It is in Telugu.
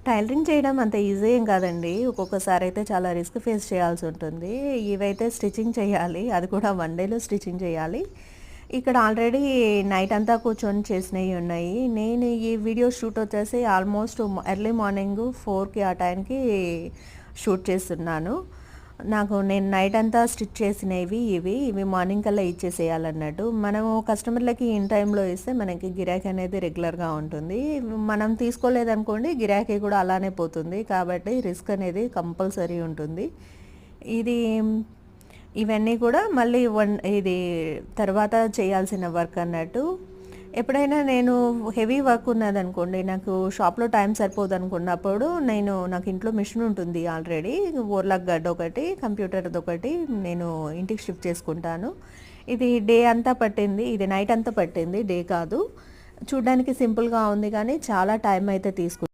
టైలరింగ్ చేయడం అంత ఈజీ ఏం కాదండి. ఒక్కొక్కసారి అయితే చాలా రిస్క్ ఫేస్ చేయాల్సి ఉంటుంది. ఇవైతే స్టిచ్చింగ్ చేయాలి. అది కూడా వన్ డేలో స్టిచ్చింగ్ చేయాలి. ఇక్కడ ఆల్రెడీ నైట్ అంతా కూర్చొని చేసినవి ఉన్నాయి. నేను ఈ వీడియో షూట్ వచ్చేసి ఆల్మోస్ట్ ఎర్లీ మార్నింగ్ 4కి ఆ టైంకి షూట్ చేస్తున్నాను. నేను నైట్ అంతా స్టిచ్ చేసినవి ఇవి మార్నింగ్ కల్లా ఇచ్చేసేయాలన్నట్టు. మనము కస్టమర్లకి ఇన్ టైంలో ఇస్తే మనకి గిరాకీ అనేది రెగ్యులర్గా ఉంటుంది. మనం తీసుకోలేదనుకోండి గిరాకీ కూడా అలానే పోతుంది. కాబట్టి రిస్క్ అనేది కంపల్సరీ ఉంటుంది. ఇది ఇవన్నీ కూడా మళ్ళీ ఇది తర్వాత చేయాల్సిన వర్క్ అన్నట్టు. ఎప్పుడైనా నేను హెవీ వర్క్ ఉన్నదనుకోండి, నాకు షాప్లో టైం సరిపోదు అనుకున్నప్పుడు నాకు ఇంట్లో మిషన్ ఉంటుంది ఆల్రెడీ. ఓర్లాక్ గడ్డ ఒకటి, కంప్యూటర్ది ఒకటి నేను ఇంటికి షిఫ్ట్ చేసుకుంటాను. ఇది డే అంతా పట్టింది, ఇది నైట్ అంతా పట్టింది, డే కాదు. చూడ్డానికి సింపుల్గా ఉంది కానీ చాలా టైం అయితే తీసుకుంది.